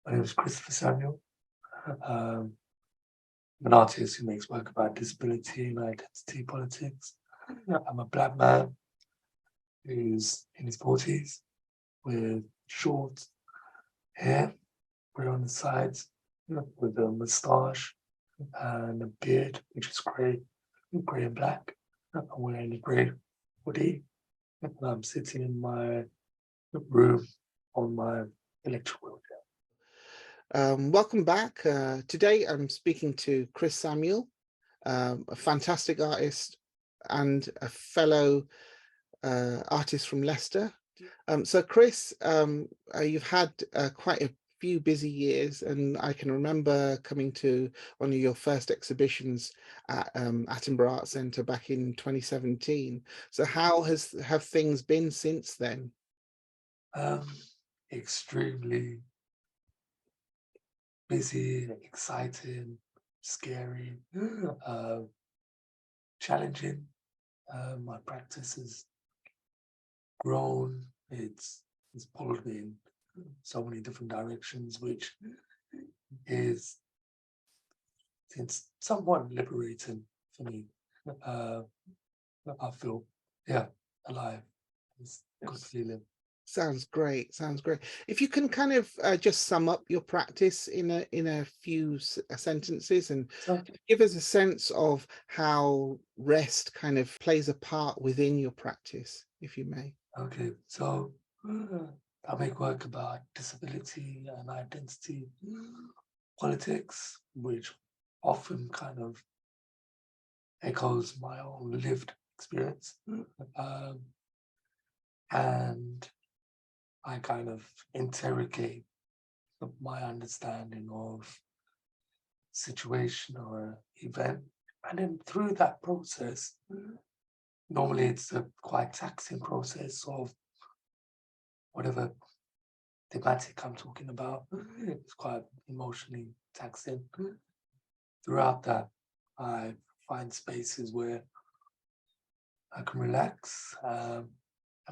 My name is Christopher Samuel. I'm an artist who makes work about disability and identity politics. I'm a black man who's in his 40s with short hair, grey on the sides, with a moustache and a beard, which is grey and black. I'm wearing a grey hoodie, and I'm sitting in my room on my electric wheelchair. Welcome back. Today I'm speaking to Chris Samuel, a fantastic artist and a fellow artist from Leicester. So Chris, you've had quite a few busy years, and I can remember coming to one of your first exhibitions at Attenborough Art Centre back in 2017. So how have things been since then? Extremely busy, exciting, scary, challenging. My practice has grown. It's pulled me in so many different directions, which is it's somewhat liberating for me. Uh, I feel alive. It's a good feeling. Sounds great. Sounds great. If you can kind of just sum up your practice in a few sentences and So give us a sense of how rest kind of plays a part within your practice, if you may. okay, so I make work about disability and identity politics, which often kind of echoes my own lived experience. And I kind of interrogate my understanding of situation or event. And then through that process, normally it's a quite taxing process of whatever thematic I'm talking about. It's quite emotionally taxing. Throughout that, I find spaces where I can relax and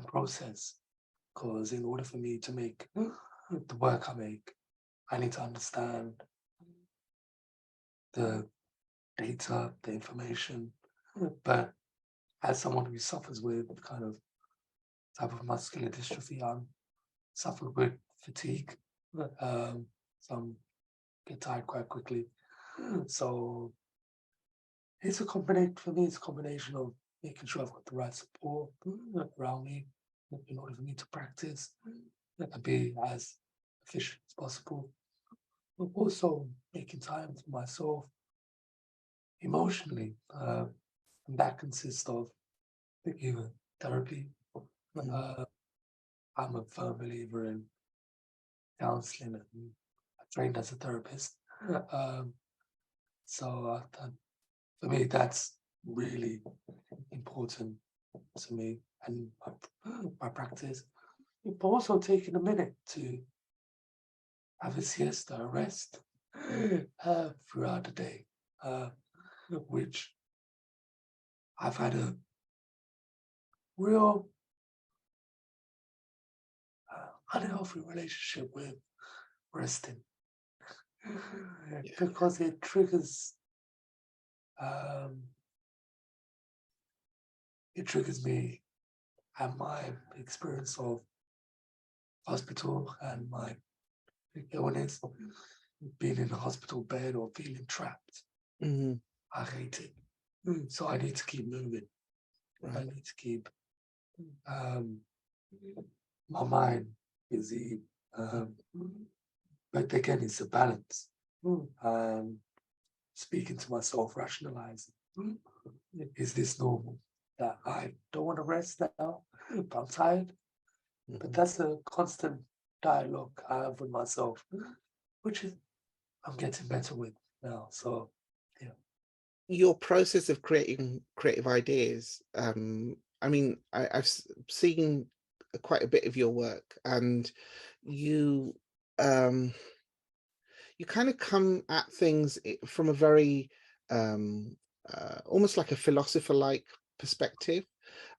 process. Because in order for me to make the work I make, I need to understand the data, the information. But as someone who suffers with kind of type of muscular dystrophy, I'm suffered with fatigue. Some get tired quite quickly. So it's a combination for me. It's a combination of making sure I've got the right support around me in order for me to practice and be as efficient as possible. But also making time for myself emotionally, and that consists of either therapy. I'm a firm believer in counseling, and I trained as a therapist. Um, so for me, that's really important to me and my practice. But also taking a minute to have a siesta, a rest throughout the day, which I've had a real unhealthy relationship with resting because it triggers um, me and my experience of hospital and my illness, being in a hospital bed or feeling trapped. I hate it. So I need to keep moving. I need to keep my mind busy. But again, it's a balance. Speaking to myself, rationalizing, is this normal? That I don't want to rest now, but I'm tired. But that's a constant dialogue I have with myself, which is I'm getting better with now. So yeah. Your process of creating creative ideas, I mean, I've seen quite a bit of your work, and you you kind of come at things from a very almost like a philosopher-like perspective.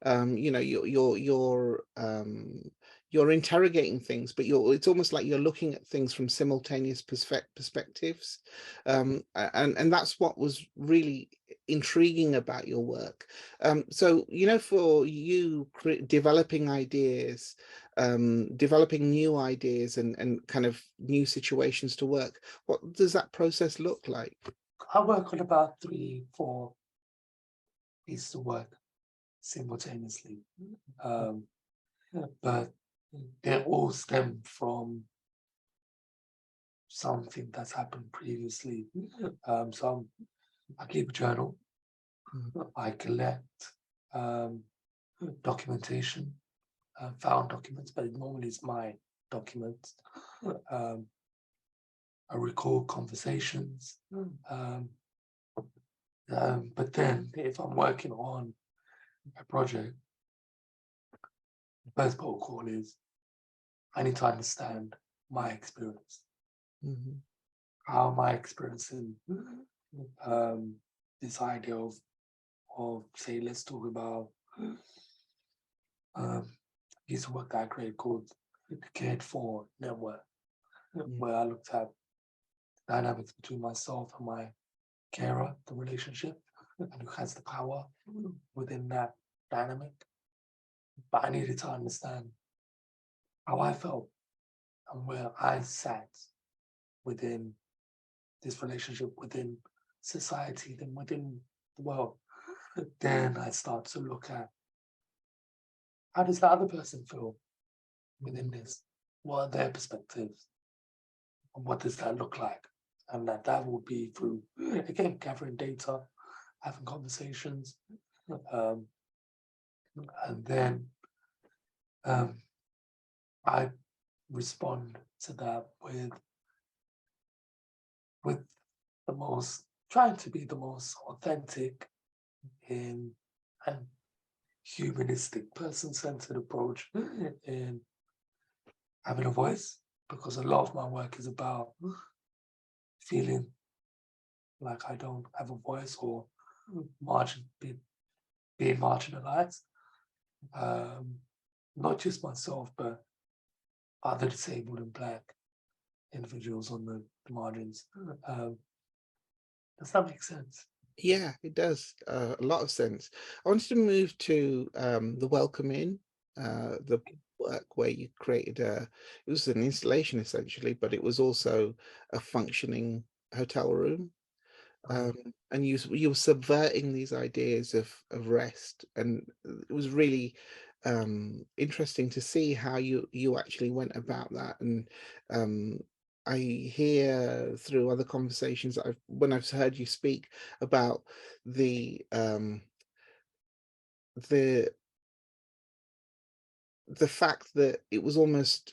You know, you're interrogating things, but it's almost like you're looking at things from simultaneous perspectives. And that's what was really intriguing about your work. So, for you developing ideas, developing new ideas and kind of new situations to work, what does that process look like? I work on about 3, 4 pieces of work simultaneously. Um, but they all stem from something that's happened previously. So I keep a journal. I collect documentation, found documents, but normally it's my documents. I record conversations. But then if I'm working on a project, the first protocol is I need to understand my experience. How am I experiencing this idea of say, let's talk about piece of work that I created called the Cared For Network, where I looked at dynamics between myself and my carer, the relationship, and who has the power within that dynamic. But I needed to understand how I felt and where I sat within this relationship, within society, then within the world. Then I start to look at how does the other person feel within this? What are their perspectives? And what does that look like? And that will be through, again, gathering data, having conversations, and then I respond to that with the most, trying to be the most authentic in and humanistic, person-centered approach in having a voice, because a lot of my work is about feeling like I don't have a voice or being marginalized. Not just myself, but other disabled and Black individuals on the margins. Does that make sense? Yeah, it does a lot of sense. I wanted to move to the Welcome Inn, the work where you created it was an installation essentially, but it was also a functioning hotel room. And you were subverting these ideas of rest, and it was really interesting to see how you actually went about that. And I hear through other conversations that when I've heard you speak about the the fact that it was almost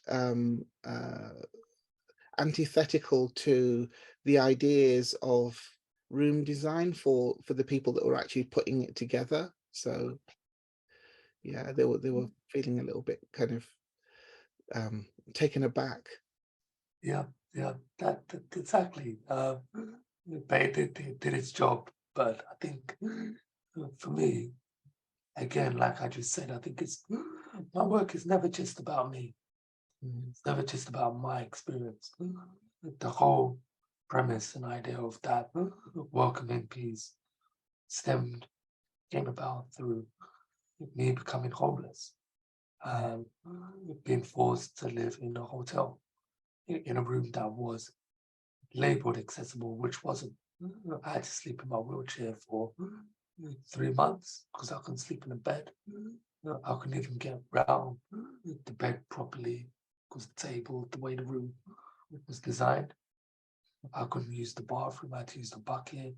antithetical to the ideas of room design for the people that were actually putting it together. So yeah, they were feeling a little bit kind of taken aback. Yeah, that exactly. But it did its job. But I think for me, again, like I just said, I think it's my work is never just about me. It's never just about my experience. The whole premise and idea of that welcoming piece came about through me becoming homeless, being forced to live in a hotel in a room that was labeled accessible, which wasn't. I had to sleep in my wheelchair for 3 months because I couldn't sleep in a bed. I couldn't even get round the bed properly because the table, the way the room was designed, I couldn't use the bathroom. I had to use the bucket.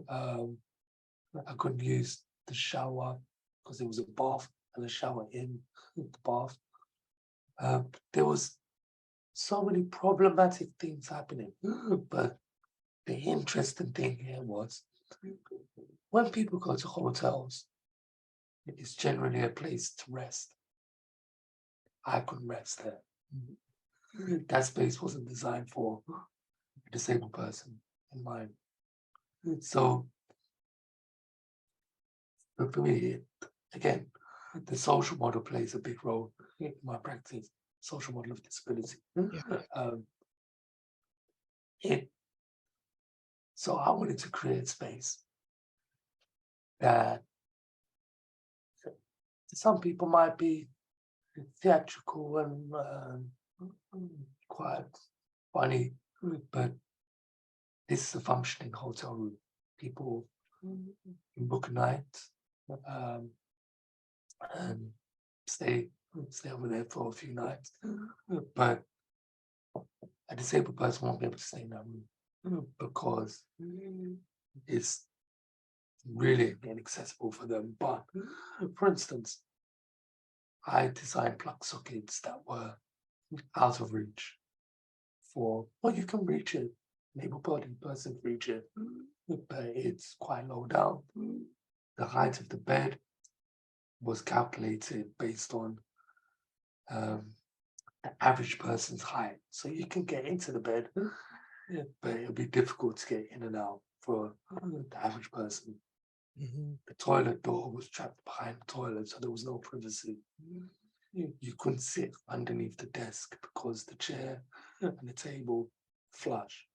I couldn't use the shower because there was a bath and a shower in the bath. There was so many problematic things happening. But the interesting thing here was when people go to hotels, it's generally a place to rest. I couldn't rest there. That space wasn't designed for a disabled person in mind. So, but for me, again, the social model plays a big role in my practice, social model of disability. Yeah. Um, it, so I wanted to create space that some people might be theatrical and quite funny, but this is a functioning hotel room. People can book a night and stay over there for a few nights, but a disabled person won't be able to stay in that room because it's really inaccessible for them. But for instance, I designed plug sockets that were out of reach for, well, you can reach it, an able-bodied person can reach it, but it's quite low down. The height of the bed was calculated based on the average person's height. So you can get into the bed, but it'll be difficult to get in and out for the average person. The toilet door was trapped behind the toilet, so there was no privacy. You couldn't sit underneath the desk because the chair and the table flush.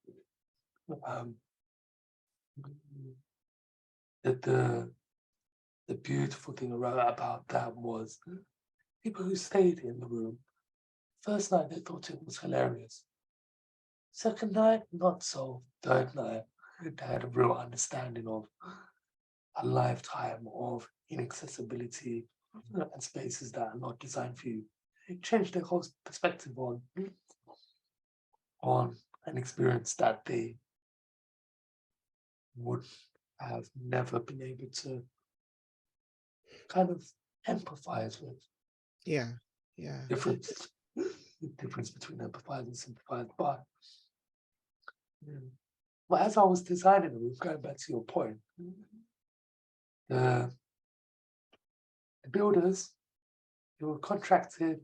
The beautiful thing about that was people who stayed in the room, first night they thought it was hilarious. Second night, not so. Third night, they had a real understanding of a lifetime of inaccessibility and spaces that are not designed for you. It changed their whole perspective on an experience that they would have never been able to kind of empathize with. Yeah. Difference between empathize and sympathize. But as I was designing it, going back to your point, the builders who were contracted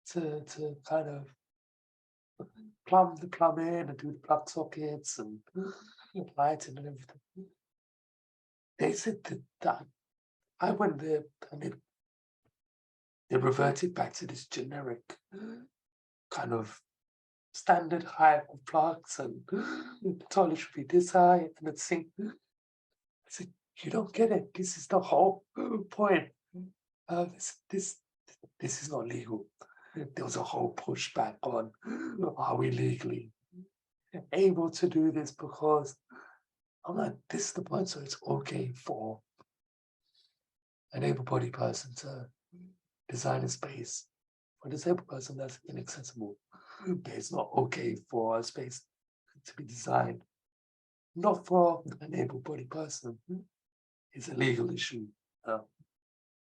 to kind of plumb the plumbing and do the plug sockets and lighting and everything. They said that I went there and they reverted back to this generic kind of standard height of plugs, and the toilet should be this high and the sink. I said, you don't get it. This is the whole point. This is not legal. There was a whole pushback on, are we legally able to do this? Because I'm like, this is the point. So it's okay for an able-bodied person to design a space for a disabled person that's inaccessible. But it's not okay for a space to be designed not for an able-bodied person. It's a legal issue.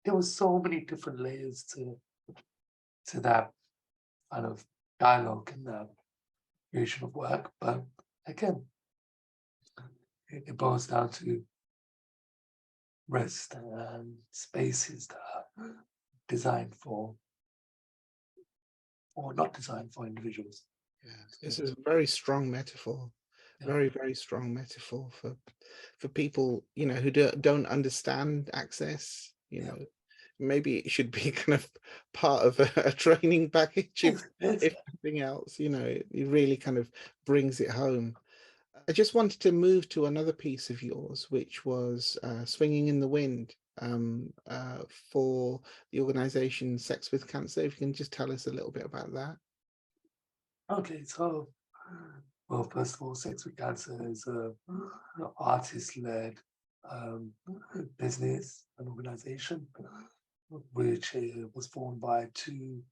There were so many different layers to that kind of dialogue and that creation of work. But again, it boils down to rest and spaces that are designed for, or not designed for, individuals. Yeah, this is a very strong metaphor. Yeah. Very strong metaphor for people, who don't understand access. Maybe it should be kind of part of a training package, if nothing else. It really kind of brings it home. I just wanted to move to another piece of yours, which was Swinging in the Wind, for the organization Sex with Cancer. If you can just tell us a little bit about that. Okay, so, well, first of all, Sex with Cancer is an artist-led business, an organization, which was formed by two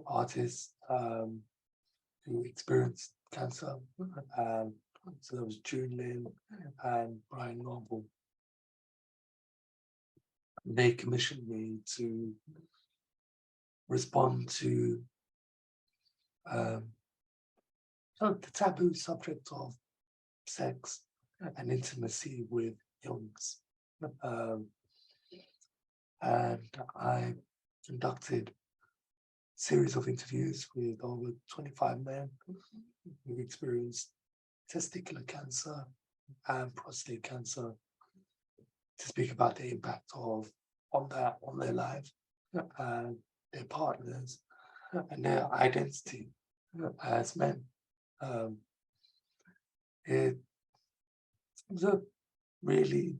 artists who experienced cancer. So there was June Lin and Brian Noble. They commissioned me to respond to the taboo subject of sex and intimacy with illness. And I conducted a series of interviews with over 25 men who experienced testicular cancer and prostate cancer to speak about the impact of on their life and their partners and their identity as men. Um, it's a really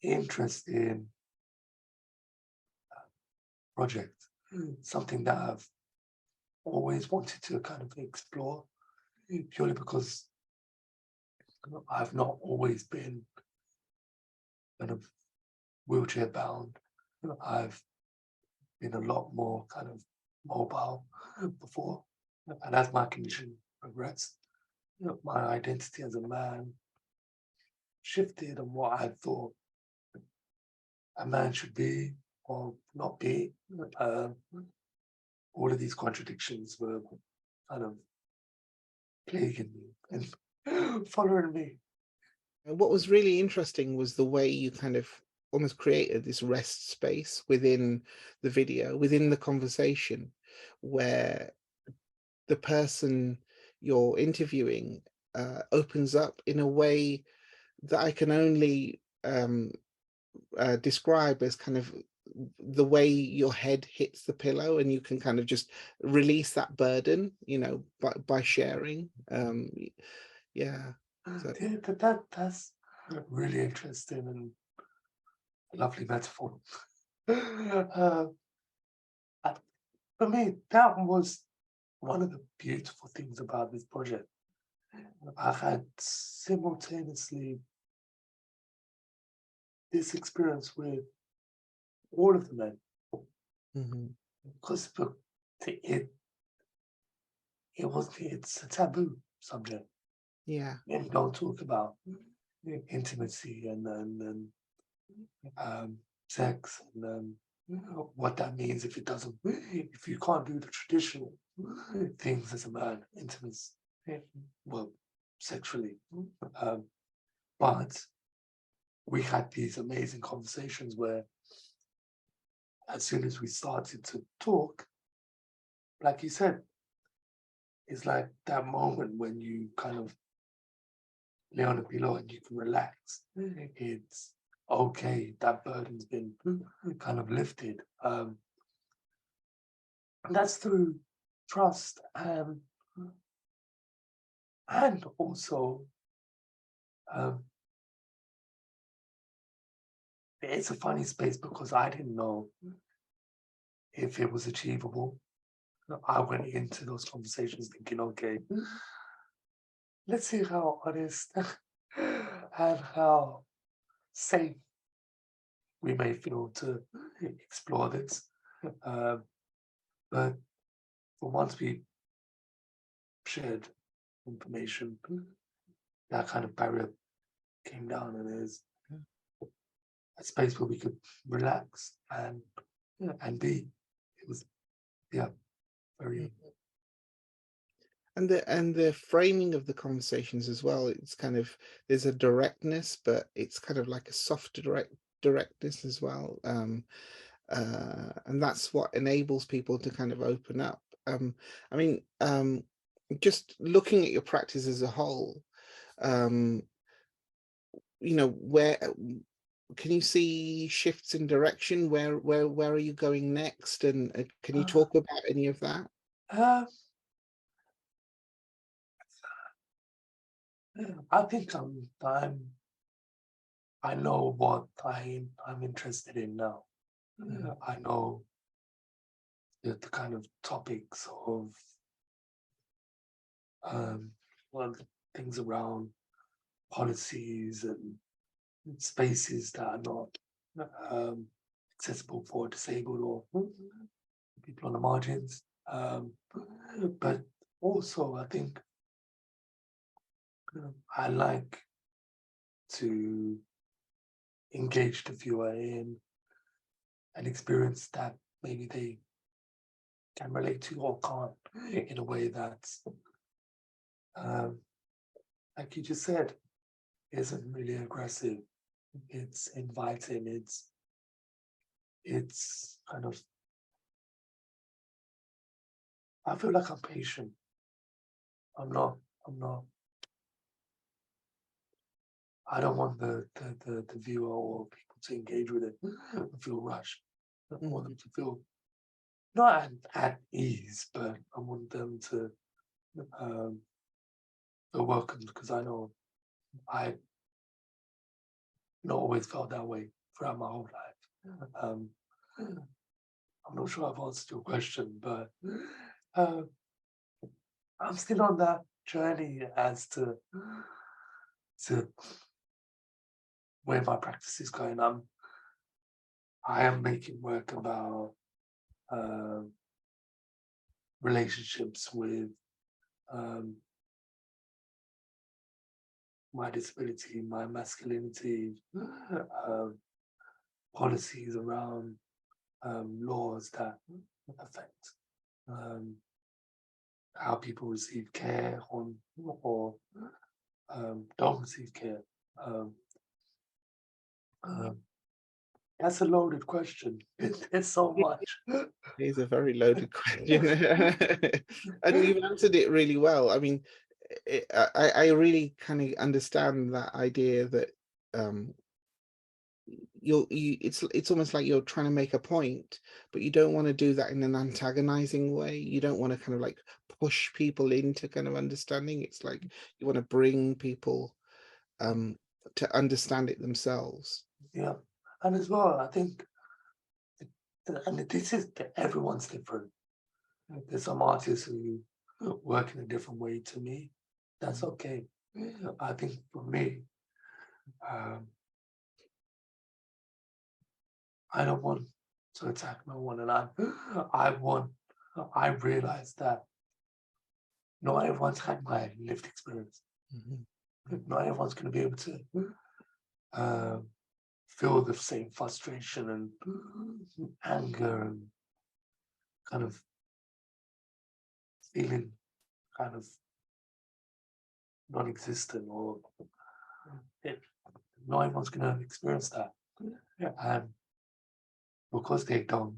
interesting project, something that I've always wanted to kind of explore, purely because I've not always been kind of wheelchair bound. I've been a lot more kind of mobile before, and as my condition progressed, my identity as a man shifted on what I thought a man should be or not be. All of these contradictions were kind of plaguing me and following me. And what was really interesting was the way you kind of almost created this rest space within the video, within the conversation, where the person you're interviewing opens up in a way that I can only describe as kind of the way your head hits the pillow, and you can kind of just release that burden, by sharing. Yeah. So Yeah, that's really interesting and lovely metaphor. uh, and for me, that was one of the beautiful things about this project. I had simultaneously this experience with all of the men mhm. because it's a taboo subject. Yeah. Men don't talk about intimacy and sex and what that means if you can't do the traditional things as a man, intimacy, well, sexually. Um, but we had these amazing conversations where, as soon as we started to talk, like you said, it's like that moment when you kind of lay on a pillow and you can relax. It's okay, that burden's been kind of lifted. And that's through trust and also um, it's a funny space because I didn't know if it was achievable. I went into those conversations thinking, okay, let's see how honest and how safe we may feel to explore this. Um, but once we shared information, that kind of barrier came down, and there's a space where we could relax and be. It was very. And the framing of the conversations as well, it's kind of, there's a directness, but it's kind of like a soft directness as well. And that's what enables people to kind of open up. I mean, just looking at your practice as a whole, um, where can you see shifts in direction? Where are you going next? And can you talk about any of that? Uh, I think I know what I'm interested in now. I know the kind of topics of well, things around policies and spaces that are not um, accessible for disabled or people on the margins. But also, I think I like to engage the viewer in an experience that maybe they can relate to or can't in a way that's, um, like you just said, isn't really aggressive. It's inviting. It's kind of. I feel like I'm patient. I'm not. I'm not. I don't want the viewer or people to engage with it and feel rushed. I want them Mhm. to feel not at ease, but I want them to um, feel welcomed because I know I not always felt that way throughout my whole life. I'm not sure I've answered your question, but uh, I'm still on that journey as to where my practice is going. I am making work about um relationships with um, my disability, my masculinity, um, policies around laws that affect um, how people receive care or don't receive care. Um, um, that's a loaded question. It's so much. It is a very loaded question, and you've answered it really well. I mean, I really kind of understand that idea that um, it's almost like you're trying to make a point, but you don't want to do that in an antagonizing way. You don't want to kind of like push people into kind of understanding. It's like you want to bring people um, to understand it themselves. Yeah, and as well, I think, and this is everyone's different. There's some artists who work in a different way to me. That's Mhm. okay. I think for me, um, I don't want to attack no one, and I want. I realize that not everyone's had my lived experience. Mhm. Not everyone's going to be able to um, feel the same frustration and anger and kind of feeling kind of non-existent or it, not everyone's going to experience that. And because they don't,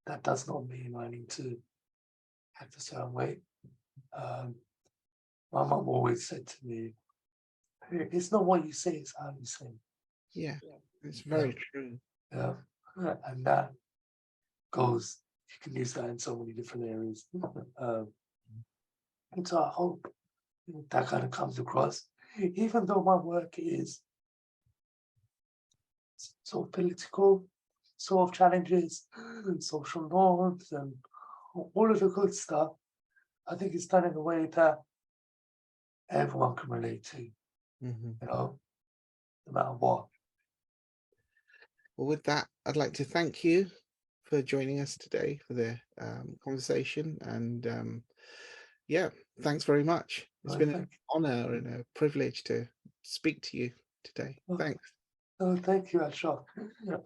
that does not mean I need to act a certain way. Um, my mum always said to me, it's not what you say, it's how you say it. Yeah, it's Yeah, very true. yeah. And that goes, you can use that in so many different areas. Um, and so I hope that kind of comes across, even though my work is sort of political, sort of challenges, social norms, and all of the good stuff. I think it's done in a way that everyone can relate to, Mhm. no matter what. Well, with that, I'd like to thank you for joining us today for the conversation. And yeah, thanks very much. It's I been an think, honor and a privilege to speak to you today. oh, Thanks. thank you, Ashok.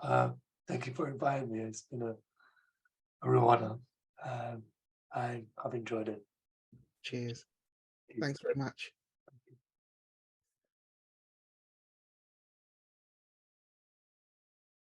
Um, thank you for inviting me. It's been a real honor. Um, I've enjoyed it. Cheers. Thanks very much.